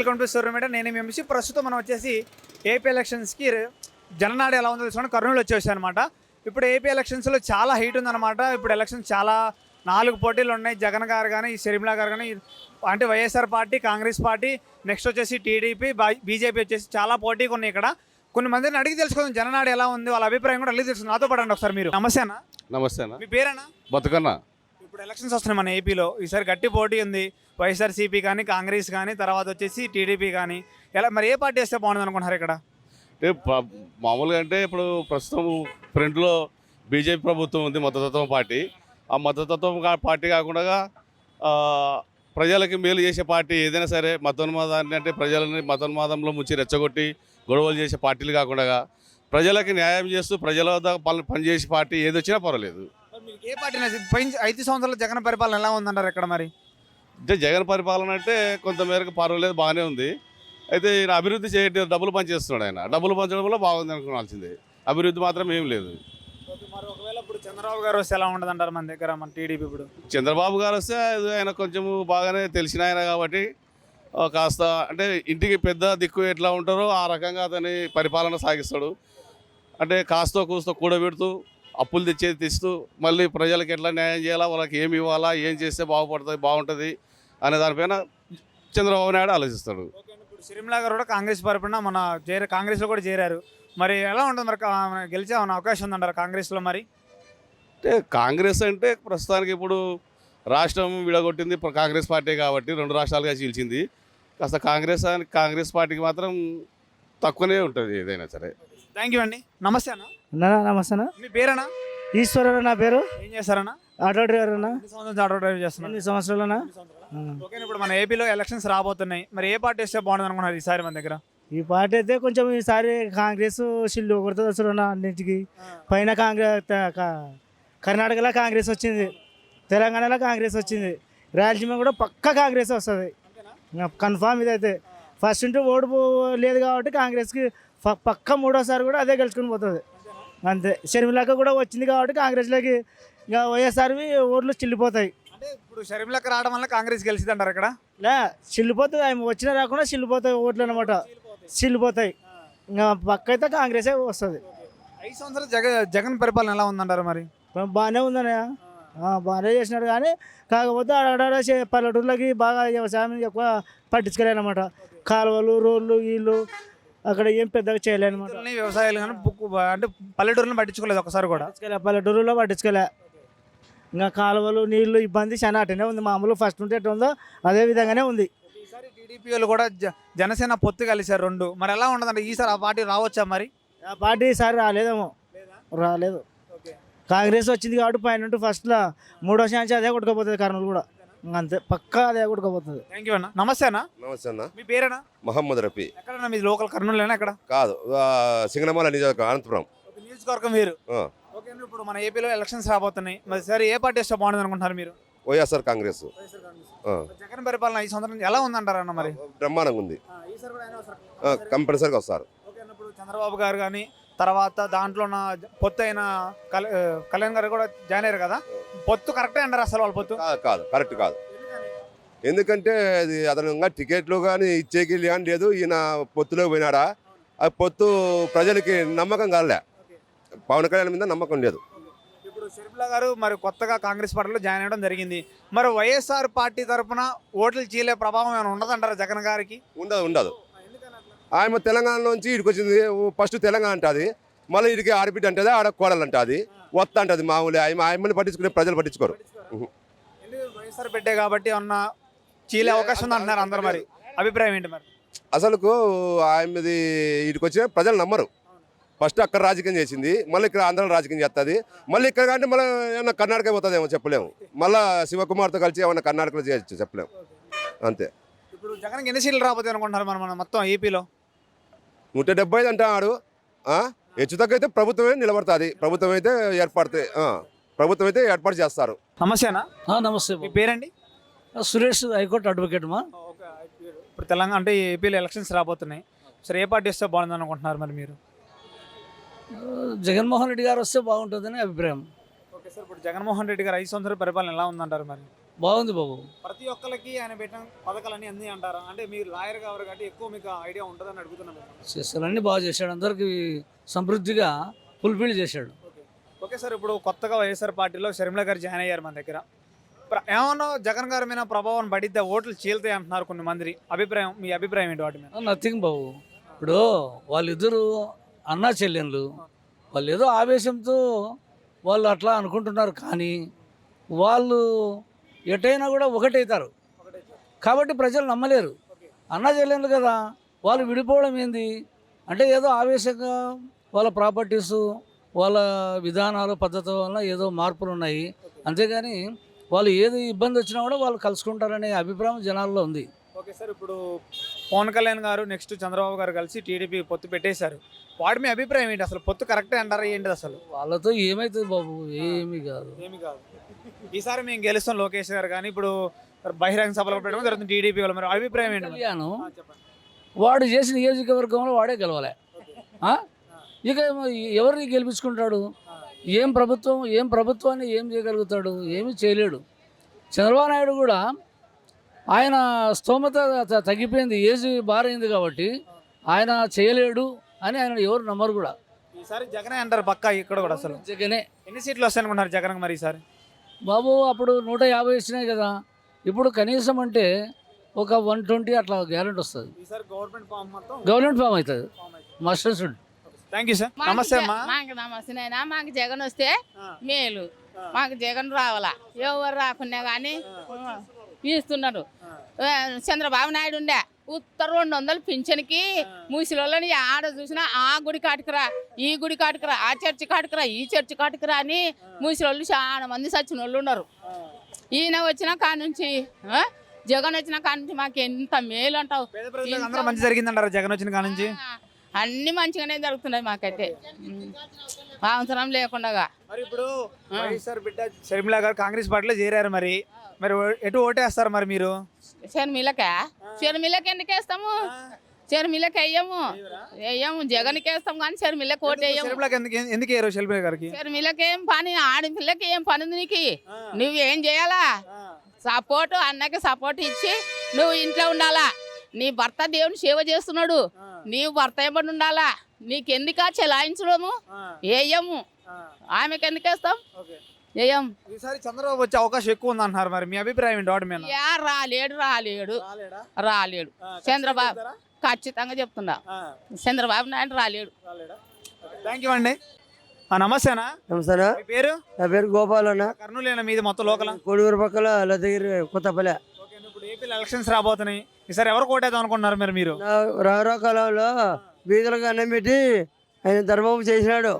Welcome to సూర్యమేట. నేను మీ MC. ప్రస్తుతం మనం వచ్చేసి ఏపీ ఎలక్షన్స్కి జననాడు ఎలా ఉందో తెలుసుకొని కర్నూలు వచ్చేసాను అనమాట. ఇప్పుడు ఏపీ ఎలక్షన్స్లో చాలా హీట్ ఉందన్నమాట. ఇప్పుడు ఎలక్షన్స్ చాలా 4 పోటీలు ఉన్నాయి. జగన్ గారు కానీ, షర్మిల గారు కానీ, అంటే YSR party, Congress party, next వచ్చేసి టీడీపీ, బీజేపీ వచ్చేసి చాలా పోటీగా ఉన్నాయి. ఇక్కడ కొన్ని మందిని అడిగి తెలుసుకుందాం జననాడు ఎలా ఉంది, వాళ్ళ అభిప్రాయం కూడా అడిగి తెలుసుకుందాం. నాతో పడండి ఒకసారి మీరు. నమస్తేనా? నమస్తేనా. మీ పేరేనా? బతుకన్నా. ఇప్పుడు ఎలక్షన్స్ వస్తున్నాయి మన ఏపీలో. ఈసారి గట్టి పోటీ ఉంది. వైఎస్ఆర్సీపీ కానీ, కాంగ్రెస్ కానీ, తర్వాత వచ్చేసి టీడీపీ కానీ. ఎలా మరి ఏ పార్టీ వేస్తే బాగుంటుంది అనుకుంటున్నారు ఇక్కడ? అంటే మామూలుగా అంటే ఇప్పుడు ప్రస్తుతం ఫ్రంట్లో బీజేపీ ప్రభుత్వం ఉంది, మద్దతత్వం పార్టీ. ఆ మద్దతత్వం పార్టీ కాకుండా ప్రజలకి మేలు చేసే పార్టీ ఏదైనా సరే, మతోన్మాదాన్ని అంటే ప్రజలని మతోన్మాదంలో ముంచి రెచ్చగొట్టి గొడవలు చేసే పార్టీలు కాకుండా ప్రజలకి న్యాయం చేస్తూ ప్రజల వద్ద పనిచేసే పార్టీ ఏది వచ్చినా పర్వాలేదు. మీకు ఏ పార్టీ 5 సంవత్సరాల జగన్ పరిపాలన ఎలా ఉందంటారు ఇక్కడ? మరి అంటే జగన్ పరిపాలన అంటే కొంతమేరకు పర్వాలేదు, బాగానే ఉంది. అయితే ఈయన అభివృద్ధి చేయడం డబ్బులు పనిచేస్తున్నాడు. ఆయన డబ్బులు పంచడం వల్ల బాగుంది అనుకోవాల్సిందే, అభివృద్ధి మాత్రం ఏం లేదు. మరి ఒకవేళ ఇప్పుడు చంద్రబాబు గారు వస్తే ఎలా ఉండదు అంటారు మన దగ్గర, మన టీడీపీ? ఇప్పుడు చంద్రబాబు గారు వస్తే ఆయన కొంచెం బాగానే తెలిసిన ఆయన కాబట్టి కాస్త అంటే ఇంటికి పెద్ద దిక్కు ఎట్లా ఉంటారో ఆ రకంగా అతని పరిపాలన సాగిస్తాడు. అంటే కాస్తో కూస్తో కూడబెడుతూ అప్పులు తెస్తూ మళ్ళీ ప్రజలకు ఎట్లా న్యాయం చేయాలా, వాళ్ళకి ఏమి ఇవ్వాలా, ఏం చేస్తే బాగుంటుంది అనే దానిపైన చంద్రబాబు నాయుడు ఆలోచిస్తాడు. ఇప్పుడు షర్మిల గారు కూడా కాంగ్రెస్ తరపున మన కాంగ్రెస్లో కూడా చేరారు. మరి ఎలా ఉంటుంది? మరి గెలిచే అవకాశం ఉందంటారు కాంగ్రెస్లో? మరి అంటే కాంగ్రెస్ అంటే ప్రస్తుతానికి ఇప్పుడు రాష్ట్రం విడగొట్టింది కాంగ్రెస్ పార్టీ కాబట్టి 2 రాష్ట్రాలుగా చీల్చింది. కాస్త కాంగ్రెస్ పార్టీకి మాత్రం తక్కువనే ఉంటుంది ఏదైనా సరే. థ్యాంక్ యూ అండి. నమస్తే అన్న. నమస్తేనా. మీ పేరేనా? ఈశ్వరరావు నా పేరు. ఏం చేస్తారన్నా? ఆటో డ్రైవర్ అన్న. ఆటో డ్రైవ్ చేస్తున్నాను. 8 సంవత్సరాలనా. ఓకే. ఇప్పుడు మన ఏపీలో ఎలక్షన్స్ రాబోతున్నాయి. మరి ఏ పార్టీ వస్తే బాగుంటుంది అనుకున్నారు ఈసారి మన దగ్గర? ఈ పార్టీ అయితే కొంచెం ఈసారి కాంగ్రెస్ సిల్లు కొడుతుంది అసలు అన్నింటికి. పైన కర్ణాటకలో కాంగ్రెస్ వచ్చింది, తెలంగాణలో కాంగ్రెస్ వచ్చింది, రాయలసీమ కూడా పక్కా కాంగ్రెస్ వస్తుంది కన్ఫామ్. ఇదైతే ఫస్ట్ ఓటు లేదు కాబట్టి కాంగ్రెస్కి పక్క 3వసారి కూడా అదే గెలుచుకుని పోతుంది అంతే. షర్మిలక్క కూడా వచ్చింది కాబట్టి కాంగ్రెస్లోకి ఇంకా వైఎస్ఆర్వి ఓట్లు చిల్లిపోతాయి. అంటే ఇప్పుడు షర్మిలక్క రావడం వల్ల కాంగ్రెస్ గెలిచింది అంటారు ఇక్కడ? చిల్లిపోతుంది. ఆమె వచ్చినా రాకుండా చిల్లిపోతాయి ఓట్లు అనమాట, చిల్లిపోతాయి. ఇంకా పక్క అయితే కాంగ్రెసే వస్తుంది. 5 సంవత్సరాలు జగన్ పరిపాలన ఎలా ఉందంటారు? మరి బాగానే ఉందనే, బాగానే చేసినాడు. కానీ కాకపోతే ఆడ పల్లెటూర్లకి బాగా వ్యవసాయం ఎక్కువ పట్టించుకోలేనమాట. కాలువలు, రోడ్లు, వీళ్ళు అక్కడ ఏం పెద్దగా చేయలేనమాట. వ్యవసాయాలు కానీ అంటే పల్లెటూరులను పట్టించుకోలేదు ఒకసారి కూడా. పల్లెటూరులో పట్టించుకోలే. ఇంకా కాలువలు, నీళ్లు ఇబ్బంది చాలా అటనే ఉంది. మామూలు ఫస్ట్ ఉంటే ఎట్లా ఉందో అదే విధంగానే ఉంది. ఈసారి టీడీపీ వాళ్ళు కూడా జనసేన పొత్తు కలిసారు 2. మరి ఎలా ఉండదంటే ఈసారి ఆ పార్టీ రావచ్చా? మరి ఆ పార్టీ ఈసారి రాలేదేమో, రాలేదు. కాంగ్రెస్ వచ్చింది కాబట్టి పైన ఫస్ట్లో 3వ ఛాన్స్ అదే కొట్టుకోపోతుంది. కర్నూలు కూడా అంతే పక్కా అదే కొట్టుకోపోతుంది. థ్యాంక్ యూ అన్న. నమస్తే అన్న. నమస్తే అన్న. మీ పేరేనా? మహమ్మద్ రఫీ. ఎక్కడన్నా మీ లోకల్ కర్నూలులోనా? ఎక్కడ? కాదు, సింగనమాల నియోజకవర్గం, అనంతపురం నియోజకవర్గం మీరు. ఓకే. ఇప్పుడు మన ఏపీలో ఎలక్షన్స్ రాబోతున్నాయి. మరి సరే ఏ పార్టీ వస్తే బాగుంటుంది అనుకుంటున్నారు మీరు? వైఎస్ఆర్ కాంగ్రెస్. జగన్ పరిపాలన 5 సంవత్సరాలు ఎలా ఉందంటారు అన్న? మరి బ్రహ్మాండంగా ఉంది, కంపల్సరీగా వస్తారు. ఇప్పుడు చంద్రబాబు గారు కానీ, తర్వాత దాంట్లో ఉన్న పొత్తు అయిన కళ్యాణ్ గారు కూడా జాయిన్ అయ్యారు కదా. పొత్తు కరెక్టే అంటారు అసలు? వాళ్ళ పొత్తు కాదు, కరెక్ట్ కాదు. ఎందుకంటే అది అదనంగా టికెట్లు కానీ ఇచ్చేకి కానీ లేదు. ఈయన పొత్తులో పోయినాడా, ఆ పొత్తు ప్రజలకి నమ్మకం కాలే. పవన్ కళ్యాణ్ మీద నమ్మకం లేదు. ఇప్పుడు షర్మిల గారు మరి కొత్తగా కాంగ్రెస్ పార్టీలో జాయిన్ అవ్వడం జరిగింది. మరి వైఎస్ఆర్ పార్టీ తరఫున ఓట్లు చీలే ప్రభావం ఏమైనా ఉండదంటారా జగన్ గారికి? ఉండదు. ఆమె తెలంగాణలోంచి ఇడికి వచ్చింది. ఫస్ట్ తెలంగాణ అంటుంది, మళ్ళీ ఇడికి ఆడబిడ్డ అంటుంది, ఆడ కోడలు అంటుంది, వత్త అంటుంది. మామూలు ఆయమ్మని పట్టించుకునే ప్రజలు పట్టించుకోరు. వైఎస్ఆర్ బిడ్డే కాబట్టి ఉన్న చీలే అవకాశం ఉంది అంటున్నారు అందరు. మరి అభిప్రాయం ఏంటి? మరి అసలుకు ఆమెది ఇడికి వచ్చిన ప్రజలు నమ్మరు. ఫస్ట్ అక్కడ రాజకీయం చేసింది, మళ్ళీ ఇక్కడ ఆంధ్రలో రాజకీయం చేస్తుంది, మళ్ళీ ఇక్కడ అంటే మళ్ళీ ఏమన్నా కర్ణాటక పోతుందేమో చెప్పలేము. మళ్ళీ శివకుమార్తో కలిసి ఏమన్నా కర్ణాటకలో చేయొచ్చు, చెప్పలేము అంతే. ఇప్పుడు జగన్కి ఎన్ని సీట్లు రాబోతాయి అనుకుంటున్నారు మనం మొత్తం ఏపీలో? 170 అంటున్నాడు. హెచ్చు తక్కువ అయితే ప్రభుత్వమే నిలబడుతుంది. ప్రభుత్వం అయితే ఏర్పాటు చేస్తారు. నమస్తేనా. నమస్తే. మీ పేరండి? సురేష్, హైకోర్టు అడ్వకేట్ మా. ఇప్పుడు తెలంగాణ అంటే ఏపీలో ఎలక్షన్స్ రాబోతున్నాయి. సరే ఏ పార్టీ వస్తే బాగుంది అనుకుంటున్నారు మరి మీరు? జగన్మోహన్ రెడ్డి గారు వస్తే బాగుంటుందని అభిప్రాయం. Okay sir. ఇప్పుడు జగన్మోహన్ రెడ్డి గారు 5 సంవత్సరాల పరిపాలన ఎలా ఉందంటారు? మరి బాగుంది బాబు. ప్రతి ఒక్కరికి ఆయన పెట్టిన పథకాలన్నీ అంది అంటారా? అంటే మీరు లాయర్ కావాలి కాబట్టి ఎక్కువ మీకు ఐడియా ఉంటుందని అడుగుతున్నాను. చేస్తాలన్నీ బాగా చేశాడు, అందరికి సమృద్ధిగా ఫుల్ఫిల్ చేశాడు. ఓకే సార్, ఇప్పుడు కొత్తగా వైఎస్ఆర్ పార్టీలో షర్మిల గారు జాయిన్ అయ్యారు మన దగ్గర. ఏమన్నా జగన్ గారి మీద ప్రభావం పడిద్దా, ఓట్లు చీల్తాయి అంటున్నారు కొన్ని మంది. మీ అభిప్రాయం ఏంటి వాటి మీద? నథింగ్ బాబు. ఇప్పుడు వాళ్ళిద్దరు అన్నా చెల్లెళ్ళు, వాళ్ళు ఏదో ఆవేశంతో వాళ్ళు అట్లా అనుకుంటున్నారు, కానీ వాళ్ళు ఎటైనా కూడా ఒకటవుతారు కాబట్టి ప్రజలు నమ్మలేరు. అన్నా చెల్లెళ్ళు కదా, వాళ్ళు విడిపోవడం ఏంది అంటే ఏదో ఆవేశంగా వాళ్ళ ప్రాపర్టీసు వాళ్ళ విధానాలు పద్ధతుల వల్ల ఏదో మార్పులు ఉన్నాయి, అంతేగాని వాళ్ళు ఏది ఇబ్బంది వచ్చినా కూడా వాళ్ళు కలుసుకుంటారనే అభిప్రాయం జనాల్లో ఉంది. ఓకే సార్, ఇప్పుడు పవన్ కళ్యాణ్ గారు నెక్స్ట్ చంద్రబాబు గారు కలిసి టీడీపీ పొత్తు పెట్టేశారు. వాడి మీ అభిప్రాయం ఏంటి? అసలు పొత్తు కరెక్టే అంటారా ఏంటి? అసలు వాళ్ళతో ఏమవుతుంది బాబు, ఏమీ కాదు. ఈసారి మేము గెలుస్తాం లోకేష్ గారు, కానీ ఇప్పుడు బహిరంగ సభలు పెట్టడం జరుగుతుంది టీడీపీ వాళ్ళు. మరి అభిప్రాయం ఏంటి? కళ్యాణ్ వాడు చేసిన నియోజకవర్గంలో వాడే గెలవాలి. ఇక ఎవరిని గెలిపించుకుంటాడు? ఏం ప్రభుత్వాన్ని ఏం చేయగలుగుతాడు? ఏమీ చేయలేడు. చంద్రబాబు నాయుడు కూడా ఆయన స్తోమత తగ్గిపోయింది, ఏజ్ బారైంది కాబట్టి ఆయన చేయలేడు అని ఆయన ఎవరు నమ్మరు కూడా. ఈసారి జగనే అంటారు పక్కా ఇక్కడ కూడా. అసలు జగనే. ఎన్ని సీట్లు వస్తాయి అనుకుంటున్నారు జగన్ మరి ఈసారి? బాబు అప్పుడు 150 వచ్చినాయి కదా, ఇప్పుడు కనీసం అంటే ఒక 120 అట్లా గ్యారెంటీ వస్తుంది. ఈసారి గవర్నమెంట్ ఫామ్ అవుతుంది. Master should. Thank you sir. నమస్తే అమ్మా. మాకు నమస్తే నాయనా. మాకు జగన్ వస్తే మేలు. మాకు జగన్ రావాలా, ఎవరు రాకున్నా కానీ ఇస్తున్నారు. చంద్రబాబు నాయుడు ఉండే ఉత్తర 200 పింఛన్కి ముసలిని ఆడ చూసినా ఆ గుడి కాటుకురా, ఈ గుడి కాటుకురా, ఆ చర్చి కాటుకురా, ఈ చర్చి కాటుకురా అని ముసలి చాలా మంది చచ్చిన వాళ్ళు ఉన్నారు. ఈయన వచ్చిన కాడ నుంచి జగన్ వచ్చిన కాడ నుంచి మాకు ఎంత మేలు అంటావు. మంచి జరిగిందంటారా జగన్ వచ్చిన కాడ నుంచి? అన్ని మంచిగానే జరుగుతున్నాయి మాకైతే, అవసరం లేకుండా. మరి ఇప్పుడు వైఎస్ఆర్ బిడ్డ షర్మిల గారు కాంగ్రెస్ పార్టీలో చేరారు, మరి ఎటు ఓటేస్తారు మరి మీరు? షర్మిలకి ఎందుకు వేస్తాము? షర్మిలకి వేయము, జగన్కి వేస్తాం కానీ షర్మిలకి ఓటు వేయము. ఎందుకు వేయరు షర్మిల గారికి? షర్మిలకి ఏం పని, ఆడపిల్లకి ఏం పని ఉంది నీకు? నువ్వేం చేయాలా? సపోర్ట్ అన్నకి సపోర్ట్ ఇచ్చి నువ్వు ఇంట్లో ఉండాలా. నీ భర్త దేవుని సేవ చేస్తున్నాడు, నీవు భర్త ఏమని ఉండాలా. నీకెందుకా చెలాయించడము? వేయము. ఆమెకి ఎందుకు వేస్తాం? వేయం. ఈసారి చంద్రబాబు వచ్చే అవకాశం ఎక్కువ ఉంది అంటున్నారు, మరి మీ అభిప్రాయం ఏంటి వాటి మీద? రాలేడు. చంద్రబాబు ఖచ్చితంగా చెప్తున్నా, చంద్రబాబు నాయుడు రాలేడు. థ్యాంక్ యూ అండి. నమస్తేనా? నమస్తేనా. మీ పేరు? నా పేరు గోపాల్ అన్న. కర్నూలేనా మీది? మొత్తం లోకల్? కోడియూరు పక్కల లతగిరి కొత్తపల్లె. ఇప్పుడు ఏపీలో ఎలక్షన్స్ రాబోతున్నాయి, ఈసారి ఎవరు కోటేద్దాం అనుకుంటున్నారు మరి మీరు? రారో కాలంలో బీదలకు అన్నం పెట్టి ఆయన ధర్మం చేసినాడు.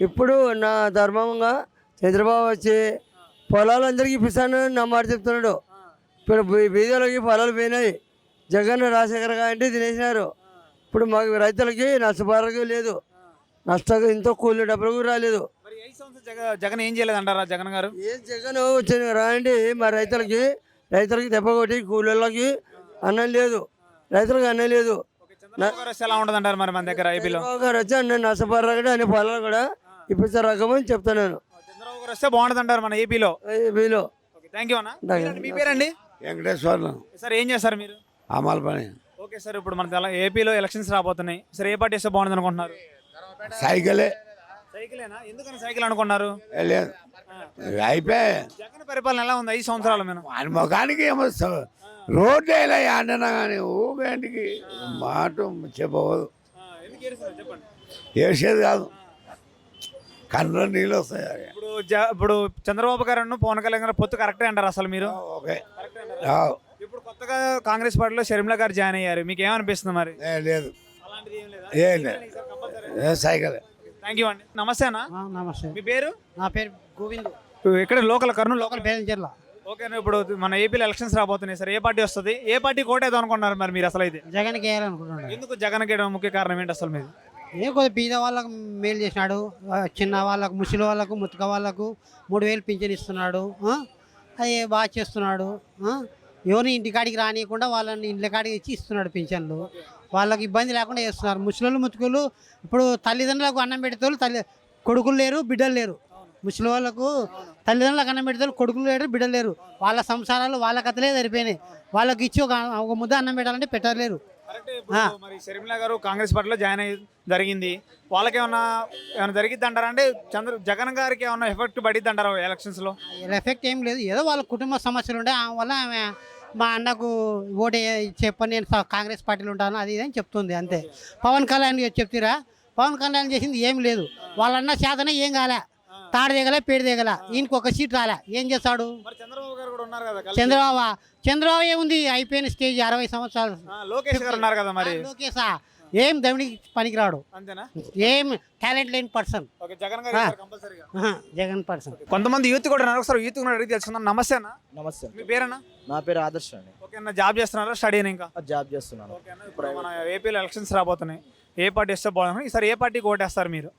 ఇప్పుడు నా ధర్మంగా చంద్రబాబు వచ్చి పొలాలందరికీ ఇప్పిస్తానని నా మాట చెప్తున్నాడు. ఇప్పుడు బీదలకి పొలాలు పోయినాయి, జగన్ రాజశేఖర్ గారు తినేసినారు. ఇప్పుడు మాకు రైతులకి నష్టపరిహారం లేదు, నష్టంగా ఇంతో కూలి డబ్బులు కూడా రాలేదు. జగన్ ఏం చేయలేదు అంటారా జగన్ గారు? ఏం జగన్ వచ్చింది రాండి, మా రైతులకి దెబ్బ కొట్టి కూలీళ్ళకి అన్నం లేదు, రైతులకు అన్నం లేదు. ఎలా ఉంటుంది అంటారు మరి మన దగ్గర ఏపీలో? గారు వచ్చి అన్న నష్టపరిహారం అన్ని పొలాలు కూడా ఇప్పిస్తారు రకమని చెప్తున్నాను. చంద్రబాబు గారు వస్తే బాగుంటుంది అంటారు మన ఏపీలో. థ్యాంక్ యూ అన్న. మీ పేరండి? వెంకటేశ్వర్లు. సార్ ఏం చేస్తారు మీరు? అమలు పని. ఓకే సార్, ఇప్పుడు మన ఏపీలో ఎలక్షన్స్ రాబోతున్నాయి, సరే ఏ పార్టీ వస్తే బాగుంటుంది అనుకుంటున్నారు? సైకిలే. సైకిలేనా? ఎందుకని సైకిల్ అనుకున్నారు? లేదు అయిపోయి. జగన్ పరిపాలన ఎలా ఉంది 5 సంవత్సరాలు? మేము వాని ముఖానికి ఏమో రోడ్డు వేలా ఆడినా కానీ ఊగంటికి మాట చెప్పవద్దు, వేసేది కాదు, కన్నులో నీళ్ళు వస్తాయి. ఇప్పుడు చంద్రబాబు గారు పవన్ కళ్యాణ్ గారు పొత్తు కరెక్టే అంటారు అసలు మీరు? ఓకే. ఇప్పుడు కొత్తగా కాంగ్రెస్ పార్టీలో షర్మిల గారు జాయిన్ అయ్యారు, మీకు ఏమనిపిస్తుంది మరి? లేదు ఏం లేదు, సైకిల్. థ్యాంక్ యూ అండి. నమస్తే అన్న. నమస్తే. మీ పేరు? నా పేరు గోవింద్. ఎక్కడ local? Kurnool local. Bethamcherla. Okay, ఇప్పుడు మన ఏపీలో ఎలక్షన్స్ రాబోతున్నాయి సార్, ఏ పార్టీ వస్తుంది, ఏ పార్టీ కోటేద్దాం అనుకుంటున్నారు మరి మీరు? అసలు అయితే జగన్కి వేయాలనుకుంటున్నాడు. ఎందుకు జగన్ గేయడం ముఖ్య కారణం ఏంటి అసలు మీరు? ఏ కొద్ది బీద వాళ్ళకు మేలు చేసినాడు, చిన్న వాళ్ళకు, ముసలి వాళ్ళకు, ముతక వాళ్ళకు 3000 పింఛన్ ఇస్తున్నాడు. అది బాగా చేస్తున్నాడు. ఎవరిని ఇంటికాడికి రానియకుండా వాళ్ళని ఇంటి కాడికి ఇచ్చి ఇస్తున్నాడు పింఛన్లు. వాళ్ళకి ఇబ్బంది లేకుండా చేస్తున్నారు. ముసలి ముతుకులు ఇప్పుడు తల్లిదండ్రులకు అన్నం పెడతారు, కొడుకులు లేరు, బిడ్డలు లేరు. ముసలి వాళ్ళకు తల్లిదండ్రులకు అన్నం పెడతారు, కొడుకులు లేరు, బిడ్డలు లేరు. వాళ్ళ సంసారాలు వాళ్ళ కథలే సరిపోయినాయి. వాళ్ళకి ఇచ్చి ఒక ముద్ద అన్నం పెట్టాలంటే పెట్టలేరు. కరెక్టే. ఇప్పుడు మరి షర్మిల గారు కాంగ్రెస్ పార్టీలో జాయిన్ అయ్యి జరిగింది, వాళ్ళకేమన్నా ఏమైనా జరిగిద్ది అంటారా? అంటే జగన్ గారికి ఏమన్నా ఎఫెక్ట్ పడిద్ది అంటారా ఎలక్షన్స్లో? ఎఫెక్ట్ ఏం లేదు, ఏదో వాళ్ళ కుటుంబ సమస్యలు ఉండే ఆ వల్ల ఆమె మా అన్నకు ఓటు చెప్పని నేను కాంగ్రెస్ పార్టీలో ఉంటాను అది ఇది అని చెప్తుంది అంతే. పవన్ కళ్యాణ్ చెప్తారా? పవన్ కళ్యాణ్ చేసింది ఏం లేదు. వాళ్ళన్న శాతనే ఏం కాలే, తాడు దిగలే, పేరు దిగల, ఈయనకు ఒక సీట్ రాలే. ఏం చేస్తాడు? మరి చంద్రబాబు గారు కూడా ఉన్నారు కదా కలిసి. చంద్రబాబు ఏముంది, అయిపోయిన స్టేజ్ 60 సంవత్సరాలు. లోకేష్ గారు ఉన్నారు కదా మరి. లోకేశా ఏం దమిడికి పనికిరాడు, అంతేనా? ఏం టాలెంట్ లేని పర్సన్. ఓకే, జగన్ గారు ఇస్తారు కంపల్సరీగా. జగన్ పర్సన్. కొంతమంది యూత్ కూడా ఉన్నారు, ఒకసారి యూత్ కూడా అడిగి తెలుసుకుందాం. నమస్తే అన్న. నమస్తే. మీ పేరేనా? నా పేరు ఆదర్శ్ అండి. ఓకే అన్న, జాబ్ చేస్తున్నారా, స్టడీ ఇంకా? జాబ్ చేస్తున్నాను. ఓకే అన్న, ఇప్పుడు మన ఏపీలో ఎలక్షన్స్ రాబోతున్నాయి, ఏ పార్టీ వస్తే బాగుంటుంది? ఈసారి ఏ పార్టీకి ఓటేస్తారు మీరు?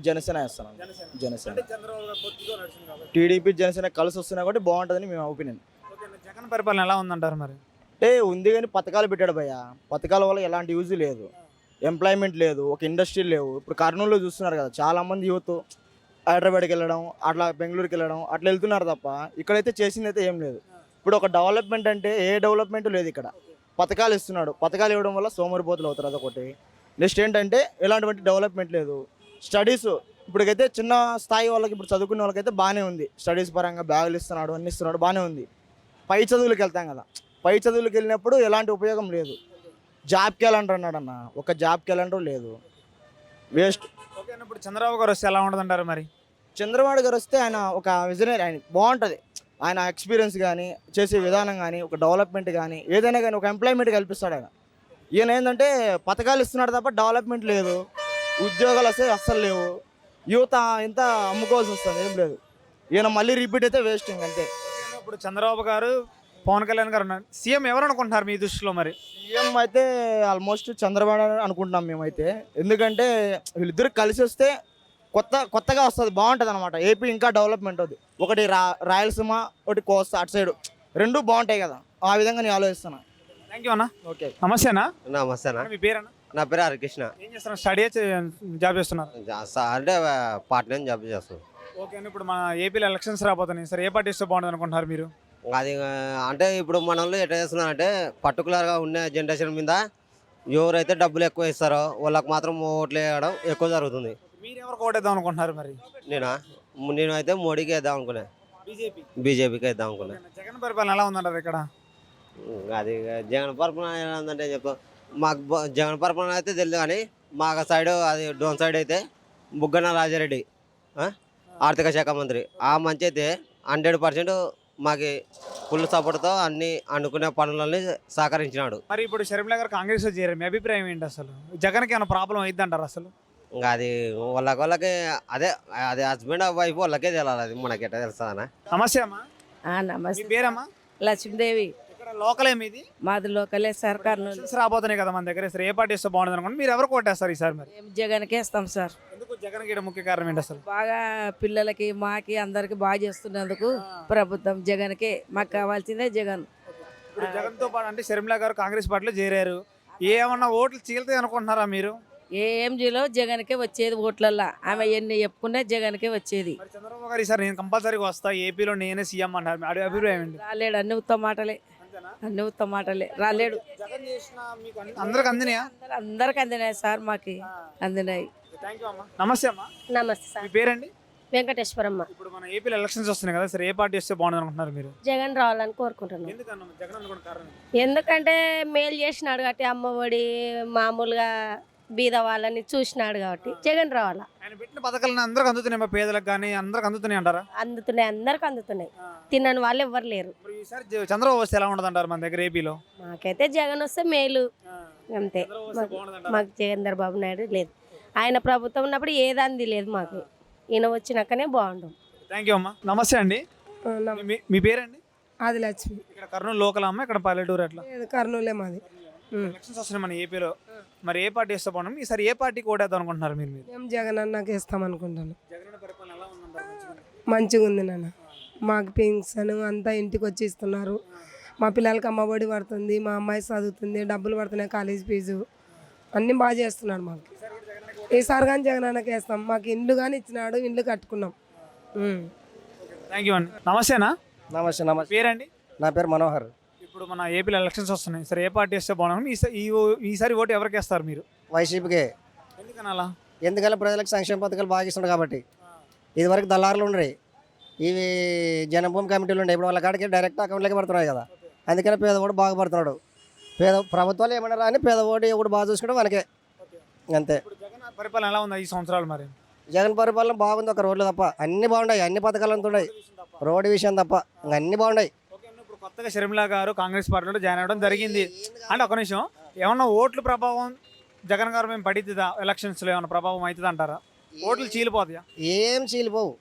జనసేన వేస్తున్నాను. జనసేన. అంటే చంద్రబాబు గారు పొత్తుతో నడిచింది కాబట్టి. టీడీపీ జనసేన కలిసి వస్తున్నాయి కాబట్టి బాగుంటుందని మేము ఒపీనియన్. ఓకే అన్న, జగన్ పరిపాలన ఎలా ఉందంటారు మరి? అంటే ఉంది కానీ పథకాలు పెట్టాడు భయ్య. పథకాల వల్ల ఎలాంటి యూజ్ లేదు, ఎంప్లాయ్మెంట్ లేదు, ఒక ఇండస్ట్రీ లేవు. ఇప్పుడు కర్నూలులో చూస్తున్నారు కదా, చాలామంది యూత్ హైదరాబాద్కి వెళ్ళడం, అట్లా బెంగళూరుకి వెళ్ళడం అట్లా వెళ్తున్నారు తప్ప ఇక్కడైతే చేసింది అయితే ఏం లేదు. ఇప్పుడు ఒక డెవలప్మెంట్ అంటే ఏ డెవలప్మెంట్ లేదు ఇక్కడ. పథకాలు ఇస్తున్నాడు, పథకాలు ఇవ్వడం వల్ల సోమరిపోతులు అవుతారు, అదొకటి. నెక్స్ట్ ఏంటంటే ఎలాంటి డెవలప్మెంట్ లేదు. స్టడీస్ ఇప్పటికైతే చిన్న స్థాయి వాళ్ళకి, ఇప్పుడు చదువుకునే వాళ్ళకైతే బాగానే ఉంది. స్టడీస్ పరంగా బ్యాగులు ఇస్తున్నాడు, అన్ని ఇస్తున్నాడు, బాగానే ఉంది. పై చదువులకు వెళ్తాం కదా, పై చదువులకు వెళ్ళినప్పుడు ఎలాంటి ఉపయోగం లేదు. జాబ్ క్యాలెండర్ అన్నాడు అన్న, ఒక జాబ్ క్యాలెండర్ లేదు, వేస్ట్. ఓకే అన్న, ఇప్పుడు చంద్రబాబు గారు వస్తే ఎలా ఉంటుంది అంటారు మరి? చంద్రబాబు గారు వస్తే ఆయన ఒక విజనరీ, ఆయన బాగుంటుంది. ఆయన ఎక్స్పీరియన్స్ కానీ, చేసే విధానం కానీ, ఒక డెవలప్మెంట్ కానీ, ఏదైనా కానీ ఒక ఎంప్లాయ్మెంట్ కల్పిస్తాడు ఆయన. ఈయన ఏంటంటే పథకాలు ఇస్తున్నాడు తప్ప డెవలప్మెంట్ లేదు, ఉద్యోగాలు వస్తే అస్సలు లేవు, యువత ఎంత అమ్ముకోవాల్సి వస్తుంది, ఏం లేదు. ఈయన మళ్ళీ రిపీట్ అయితే వేస్ట్ అంతే. ఇప్పుడు చంద్రబాబు గారు, పవన్ కళ్యాణ్ గారు ఉన్నారు, సీఎం ఎవరు అనుకుంటున్నారు మీ దృష్టిలో మరి? సీఎం అయితే ఆల్మోస్ట్ చంద్రబాబు అనుకుంటున్నాం మేమైతే. ఎందుకంటే వీళ్ళిద్దరు కలిసి వస్తే కొత్తగా వస్తుంది, బాగుంటుంది అనమాట. ఏపీ ఇంకా డెవలప్మెంట్ అవుతుంది. ఒకటి రాయలసీమ, ఒకటి కోస్తా, అటు సైడు రెండు బాగుంటాయి కదా, ఆ విధంగా నేను ఆలోచిస్తున్నాను. థ్యాంక్ యూ అన్న. ఓకే, నమస్తే అన్న. నమస్తే అన్న. మీ పేరన్నా? నా పేరు హరికృష్ణ. ఏం చేస్తున్నారు? స్టడీ జాబ్ చేస్తున్నారు? అంటే పార్ట్ టైం జాబ్ చేస్తాను. ఓకే అన్న, ఇప్పుడు మన ఏపీలో ఎలక్షన్స్ రాబోతున్నాయి, సరే ఏ పార్టీ వస్తే బాగుంటుంది అనుకుంటున్నారు మీరు? అది అంటే ఇప్పుడు మన వాళ్ళు ఎట్లా చేస్తున్నారంటే పర్టికులర్గా ఉన్న జనరేషన్ మీద ఎవరైతే డబ్బులు ఎక్కువ ఇస్తారో వాళ్ళకి మాత్రం ఓట్లు వేయడం ఎక్కువ జరుగుతుంది. మీరు ఎవరికి ఓటేద్దాం అనుకుంటున్నారు మరి? నేను అయితే మోడీకి వేద్దాం అనుకున్నా, బీజేపీకి వేద్దాం అనుకున్నా. జగన్ పరిపాలన ఎలా ఉందంటారు ఇక్కడ? అది జగన్ పరిపాలన ఎలా ఉందంటే చెప్తాం. మాకు జగన్ పరిపాలన అయితే తెలియదు, కానీ మాకు సైడ్ అది డోన్ సైడ్ అయితే బుగ్గన రాజారెడ్డి ఆర్థిక శాఖ మంత్రి, ఆ మంచి అయితే 100% మాకు ఫుల్ సపోర్ట్తో అన్ని అనుకునే పనులని సహకరించినాడు. మరి ఇప్పుడు షర్మిల గారు కాంగ్రెస్లో చేరారు, మీ అభిప్రాయం ఏంటి? అసలు జగన్కి ఏమైనా ప్రాబ్లం అయింది అంటారు అసలు? ఇంకా అది వాళ్ళకి అదే హస్బెండ్ వైఫ్ వాళ్ళకే తెలియాలి, అది మనకి ఎట్లా తెలుస్తుందన్నా. నమస్తే అమ్మా. మీ నమస్తే. పేరమ్మా? లక్ష్మీదేవి. ఇక్కడ లోకలే మీది? మాది లోకలే సార్. కర్నూలు. ఎలక్షన్స్ రాబోతున్నాయి కదా మన దగ్గర, సరే ఏ పార్టీ వస్తే బాగుంటుంది అనుకోండి, మీరు ఎవరు కొట్టేస్తారు ఈసారి మరి? జగన్కే ఇస్తాం సార్. ఎందుకు జగన్ గీడ ముఖ్య కారణం ఏంటి అసలు? బాగా పిల్లలకి మాకి అందరికి బాగా చేస్తున్నందుకు ప్రభుత్వం జగన్కే, మాకు కావాల్సిందే జగన్. ఇప్పుడు జగన్తో పాటు అంటే షర్మిల గారు కాంగ్రెస్ పార్టీలో చేరారు, ఏమన్నా ఓట్లు చీలుతాయి అనుకుంటున్నారా మీరు? ఏఎంజీలో జగన్కే వచ్చేది ఓట్లల్లో, ఆమె ఎన్ని చెప్పుకున్నా జగన్కే వచ్చేది. మరి చంద్రబాబు గారు ఈసారి నేను కంపల్సరీగా వస్తా, ఏపీలో నేనే సీఎం అన్నారు, మీ అభిప్రాయం ఏంటి? రాలేడు, అన్ని ఉత్తమ మాటలే, అన్ని ఉత్తమ మాటలే, రాలేడు. జగన్ చేసిన మీకు అందరికి అందినాయా? అందరికి అందినాయి సార్, మాకి అందినాయి. థ్యాంక్ యూ అమ్మా. నమస్తే అమ్మా. నమస్తే సార్. మీ పేరండి? వెంకటేశ్వరమ్మ. ఇప్పుడు మన ఏపీలో ఎలక్షన్స్ వస్తున్నాయి కదా, సరే ఏ పార్టీ వస్తే బాగుంటుంది అనుకుంటున్నారు మీరు? జగన్ రావాలని కోరుకుంటున్నాను. ఎందుకన్నా జగన్ అనుకున్న కారణం? ఎందుకంటే మేలు చేసినాడు కాబట్టి, అమ్మఒడి మామూలుగా బీద వాళ్ళని చూసినాడు కాబట్టి జగన్ రావాలా. ఆయన పెట్టిన పథకాలను అందరికి అందుతున్నాయి, పేదలకు కానీ అందరికి అందుతున్నాయి అంటారా? అందుతున్నాయి, అందరికి అందుతున్నాయి, తినని వాళ్ళు ఎవ్వరు లేరు. ఈసారి చంద్రబాబు వస్తే ఎలా ఉండదు అంటారు మన దగ్గర ఏపీలో? మాకైతే జగన్ వస్తే మేలు అంతే. మాకు చంద్రబాబు నాయుడు లేదు, ఆయన ప్రభుత్వం ఉన్నప్పుడు ఏదంది లేదు మాకు, ఈయన వచ్చినాకనే బాగుండు. థ్యాంక్ యూ అమ్మా. నమస్తే అండి. మీ పేరండి? అది లక్ష్మి. ఇక్కడ కర్నూలు లోకల్ అమ్మ, ఇక్కడ పల్లెటూరు ఎట్లా? కర్నూలే మాది. ఎలక్షన్స్ వస్తున్నాయి మన ఏపీలో, మరి ఏ పార్టీ వస్తే బాగుంటుంది? ఈసారి ఏ పార్టీకి ఓటేద్దాం అనుకుంటున్నారు మీరు? మేము జగన్ అన్నకి ఇస్తాం అనుకుంటాను. జగన్ పరిపాలన ఎలా ఉందంటారు? మంచిగా ఉంది నాన్న, మాకు పెన్షన్ అంతా ఇంటికి వచ్చి ఇస్తున్నారు, మా పిల్లలకి అమ్మఒడి పడుతుంది, మా అమ్మాయి చదువుతుంది, డబ్బులు పడుతున్నాయి, కాలేజ్ ఫీజు అన్నీ బాగా చేస్తున్నాడు మాకు. ఈసారి కానీ జగన్ అన్నకి వేస్తాం. మాకు ఇండ్లు కానీ ఇచ్చినాడు, ఇండ్లు కట్టుకున్నాం, థ్యాంక్ యూ అండి. నమస్తేనా? నమస్తే నమస్తే. పేరండి? నా పేరు మనోహర్. ఇప్పుడు మన ఏపీలో ఎలక్షన్స్ వస్తున్నాయి. సరే ఏ పార్టీ వేస్తే బాగుంటుంది? ఈసారి ఓటు ఎవరికి వేస్తారు మీరు? వైసీపీకే. ఎందుకని అలా? ఎందుకంటే ప్రజలకు సంక్షేమ పథకాలు బాగా ఇస్తున్నాడు కాబట్టి. ఇదివరకు దళారులు ఉండరు, ఇవి జనభూమి కమిటీలు ఉండే, ఇప్పుడు వాళ్ళ కాడికి డైరెక్ట్ అకౌంట్లోకి పడుతున్నాయి కదా. అందుకని పేదవాడు బాగుపడుతున్నాడు. ప్రభుత్వాలు ఏమన్నా రాని పేదవాడు ఎవడు బాగా చూసుకుంటే మనకే అంతే. ఇప్పుడు జగన్ పరిపాలన ఎలా ఉంది ఈ సంవత్సరాలు మరి? జగన్ పరిపాలన బాగుంది, ఒక రోడ్లు తప్ప అన్ని బాగున్నాయి, అన్ని పథకాలు అంతా ఉన్నాయి, రోడ్డు విషయం తప్ప ఇంకా అన్ని బాగున్నాయి. ఇప్పుడు కొత్తగా షర్మిల గారు కాంగ్రెస్ పార్టీలో జాయిన్ అవ్వడం జరిగింది. అంటే ఒక నిమిషం, ఏమన్నా ఓట్ల ప్రభావం జగన్ గారు మేము పడుతుందా? ఎలక్షన్స్లో ఏమైనా ప్రభావం అవుతుంది అంటారా? ఓట్లు చీలిపోతాయా? ఏం చీలిపోవు,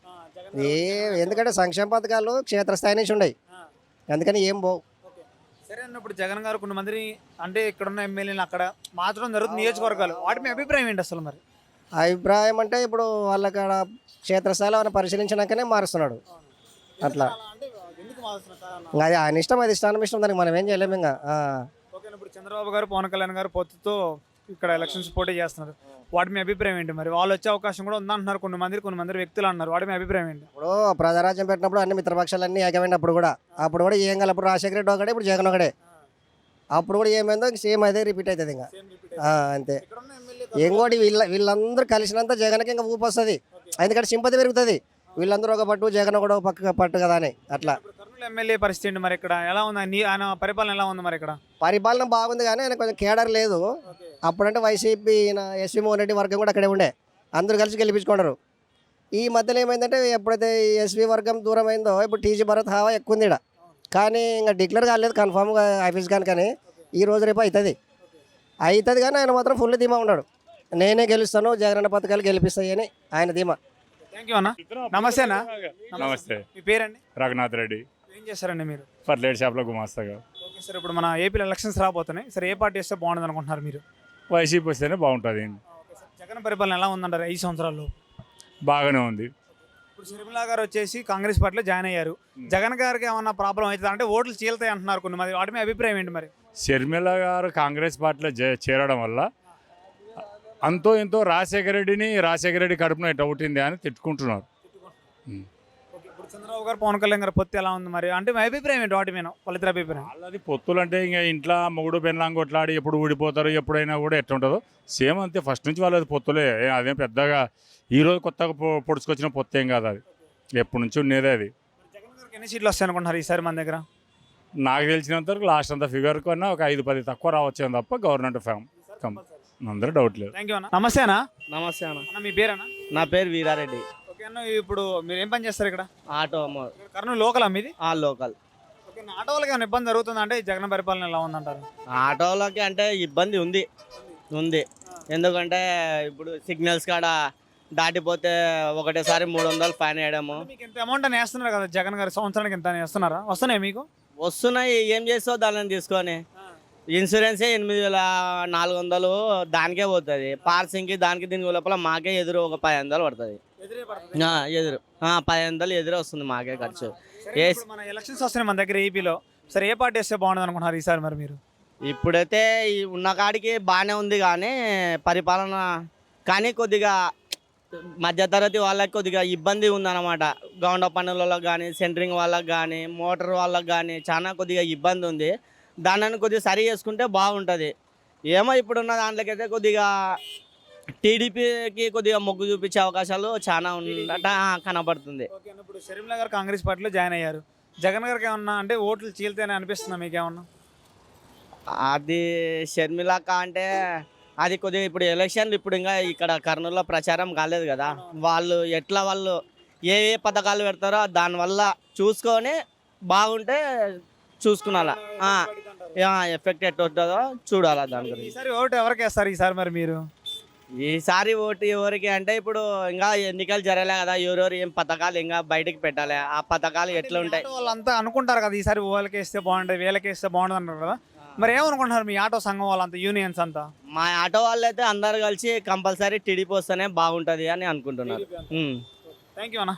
ఎందుకంటే సంక్షేమ పథకాలు క్షేత్రస్థాయి నుంచి ఉన్నాయి, అందుకని ఏం పోవు. సరే అన్న, ఇప్పుడు జగన్ గారు కొన్ని మందిని అంటే ఇక్కడున్న ఎమ్మెల్యేలు అక్కడ మార్చడం జరుగుతుంది నియోజకవర్గాలు, వాటి మీ అభిప్రాయం ఏంటి అసలు మరి? అభిప్రాయం అంటే ఇప్పుడు వాళ్ళకి క్షేత్రస్థాయిలో ఆయన పరిశీలించినాకనే మారుస్తున్నాడు అట్లా. ఇంకా అది ఆయన ఇష్టం, అది ఇష్టం దానికి మనం ఏం చేయలేము ఇంకా. ఓకే, ఇప్పుడు చంద్రబాబు గారు పవన్ కళ్యాణ్ గారు పొత్తుతో ఇక్కడ ఎలక్షన్స్ పోటీ చేస్తున్నారు, వాటి మీ అభిప్రాయం ఏంటి మరి? వాళ్ళు వచ్చే అవకాశం కూడా ఉందంటున్నారు కొన్ని మంది వ్యక్తులు అన్నారు, వాటి మీ అభిప్రాయం ఏంటి? ఇప్పుడు ప్రజారాజ్యం పెట్టినప్పుడు అన్ని మిత్రపక్షాలన్నీ ఏకమైనప్పుడు కూడా అప్పుడు కూడా ఏం కాదు. అప్పుడు రాజశేఖర రెడ్డి ఒకడే, ఇప్పుడు జగన్ ఒకడే. అప్పుడు కూడా ఏమైందో సేమ్ అదే రిపీట్ అవుతుంది ఇంకా అంతే. ఇంకోటి వీళ్ళందరూ కలిసినంత జగన్కి ఇంకా ఊపు వస్తుంది, ఎందుకంటే సింపతి పెరుగుతుంది. వీళ్ళందరూ ఒక పట్టు, జగన్ కూడా ఒక పక్క పట్టు కదా అని అట్లా. కర్నూలు ఎమ్మెల్యే పరిస్థితి ఏంటి మరి? ఇక్కడ ఎలా ఉంది ఆయన పరిపాలన ఎలా ఉంది మరి? ఇక్కడ పరిపాలన బాగుంది కానీ ఆయన కొంచెం కేడర్ లేదు. అప్పుడంటే వైసీపీ ఎస్వి మోహన్ రెడ్డి వర్గం కూడా అక్కడే ఉండే, అందరూ కలిసి గెలిపించుకున్నారు. ఈ మధ్యలో ఏమైందంటే ఎప్పుడైతే ఎస్వి వర్గం దూరం అయిందో ఇప్పుడు టీజీ భరత్ హావా ఎక్కువ ఉంది ఇక్కడ. కానీ ఇంకా డిక్లేర్ కాలేదు కన్ఫామ్గా ఆఫీస్ కానీ ఈ రోజు రేపు అవుతుంది కానీ ఆయన మాత్రం ఫుల్ ధీమా ఉన్నాడు. నేనే గెలుస్తాను, జగనన్న పథకాలు గెలిపిస్తాయి అని ఆయన ధీమా. థ్యాంక్ యూ అన్న. నమస్తేనా? నమస్తే. మీ పేరండి? రఘునాథ్ రెడ్డి. ఏం చేస్తారండి మీరు? ఫర్లేట్ షాప్లో గుమాస్తాగా. ఓకే సార్, ఇప్పుడు మన ఏపీలో ఎలక్షన్స్ రాబోతున్నాయి, సరే ఏ పార్టీ వస్తే బాగుంటుంది అనుకుంటున్నారు మీరు? వైసీపీ వస్తేనే బాగుంటుంది. జగన్ పరిపాలన ఎలా ఉందంటారు 5 సంవత్సరాల్లో? బాగానే ఉంది. ఇప్పుడు షర్మిల గారు వచ్చేసి కాంగ్రెస్ పార్టీలో జాయిన్ అయ్యారు, జగన్ గారికి ఏమన్నా ప్రాబ్లం అవుతుంది అంటే ఓట్లు చీలుతాయి అంటున్నారు కొన్ని మంది, వాటి మీ అభిప్రాయం ఏంటి మరి? షర్మిల గారు కాంగ్రెస్ పార్టీలో చేరడం వల్ల అంతో ఎంతో రాజశేఖర రెడ్డి కడుపున ఎట్ట పుట్టింది అని తిట్టుకుంటున్నారు. ఇప్పుడు చంద్రబాబు గారు పవన్ కళ్యాణ్ గారు పొత్తు ఎలా ఉంది మరి? అంటే మీ అభిప్రాయం ఏంటి వాటి మీద? వాళ్ళిద్దరు అభిప్రాయం? వాళ్ళది పొత్తులు అంటే ఇంకా ఇంట్లో మొగుడు పెళ్ళాంగి కొట్లాడి ఎప్పుడు ఊడిపోతారు, ఎప్పుడైనా కూడా ఎట్లా ఉంటుందో సేమ్ అంతే. ఫస్ట్ నుంచి వాళ్ళది పొత్తులే, అదేం పెద్దగా ఈరోజు కొత్తగా పొడుచుకొచ్చిన పొత్తు ఏం కాదు, అది ఎప్పటి నుంచి ఉండేదే. అది జగన్ గారికి ఎన్ని సీట్లు వస్తాయి అనుకుంటున్నారు ఈసారి మన దగ్గర? నాకు తెలిసినంత వరకు లాస్ట్ అంత ఫిగర్ కన్నా ఒక 5-10 తక్కువ రావచ్చు తప్ప గవర్నమెంట్ ఫామ్ అందరూ డౌట్ లేదు. థ్యాంక్ యూ అన్న. నమస్తే అన్న. నమస్తే అన్న. అన్న మీ పేరేనా? నా పేరు వీరారెడ్డి. ఓకే అన్న, ఇప్పుడు మీరు ఏం పని చేస్తారు ఇక్కడ? ఆటో అమ్మ. కర్నూలు లోకల్ మీది? లోకల్. ఓకే, ఆటో వాళ్ళకి ఏమైనా ఇబ్బంది జరుగుతుంది అంటే జగన్ పరిపాలన ఎలా ఉందంటారు? ఆటోలకి అంటే ఇబ్బంది ఉంది ఎందుకంటే ఇప్పుడు సిగ్నల్స్ కాడ దాటిపోతే ఒకటేసారి 300 ఫైన్ వేయడము. మీకు ఇంత అమౌంట్ అని వేస్తున్నారు కదా జగన్ గారు, సంవత్సరానికి ఎంత వేస్తున్నారా? వస్తున్నాయి మీకు? వస్తున్నాయి, ఏం చేస్తావు దానిని తీసుకొని. ఇన్సూరెన్సే 8400 దానికే పోతుంది, పార్సింగ్కి దానికి దీనికి లోపల మాకే ఎదురు ఒక 500 పడుతుంది. ఎదురు 500 ఎదురు వస్తుంది మాకే ఖర్చు. మన ఎలక్షన్స్ వస్తున్నాయి మన దగ్గర ఏపీలో, సరే ఏ పార్టీ వస్తే బాగుంటుంది అనుకుంటున్నారు ఈసారి మరి మీరు? ఇప్పుడైతే ఉన్న కాడికి బాగానే ఉంది కానీ పరిపాలన, కానీ కొద్దిగా మధ్యతరగతి వాళ్ళకి కొద్దిగా ఇబ్బంది ఉందన్నమాట. గౌండ పనులలో కానీ, సెంటరింగ్ వాళ్ళకి కానీ, మోటార్ వాళ్ళకి కానీ చాలా కొద్దిగా ఇబ్బంది ఉంది. దానిని కొద్దిగా సరి చేసుకుంటే బాగుంటుంది. ఏమో ఇప్పుడున్న దాంట్లోకైతే కొద్దిగా టీడీపీకి కొద్దిగా మొగ్గు చూపించే అవకాశాలు చాలా ఉండట కనబడుతుంది. ఇప్పుడు షర్మిల గారు కాంగ్రెస్ పార్టీలో జాయిన్ అయ్యారు, జగన్ గారికి ఏమన్నా అంటే ఓట్లు చీల్తేనే అనిపిస్తుందా మీకేమన్నా? అది షర్మిలక అంటే అది కొద్దిగా ఇప్పుడు ఎలక్షన్లు ఇప్పుడు ఇంకా ఇక్కడ కర్నూలులో ప్రచారం కాలేదు కదా, వాళ్ళు ఏ పథకాలు పెడతారో దానివల్ల చూసుకొని బాగుంటే చూసుకున్నాలా ఎఫెక్ట్ ఎట్లా ఉంటుందో చూడాలా. దాని గురించి ఈసారి ఓటు ఎవరికి వేస్తారు ఈసారి మరి మీరు? ఈసారి ఓటు ఎవరికి అంటే ఇప్పుడు ఇంకా ఎన్నికలు జరగలే కదా, ఎవరెవరు ఏం పథకాలు ఇంకా బయటకు పెట్టాలి, ఆ పథకాలు ఎట్లా ఉంటాయి వాళ్ళంతా అనుకుంటారు కదా ఈసారి వాళ్ళకి వేస్తే బాగుంటుంది, వీళ్ళకి వేస్తే బాగుంటుంది అంటారు కదా, మరి ఏమనుకుంటున్నారు మీ ఆటో సంఘం వాళ్ళంతా, యూనియన్స్ అంతా? మా ఆటో వాళ్ళు అయితే అందరు కలిసి కంపల్సరీ టీడీపీ వస్తేనే బాగుంటుంది అని అనుకుంటున్నారు. థ్యాంక్ యూ అన్న.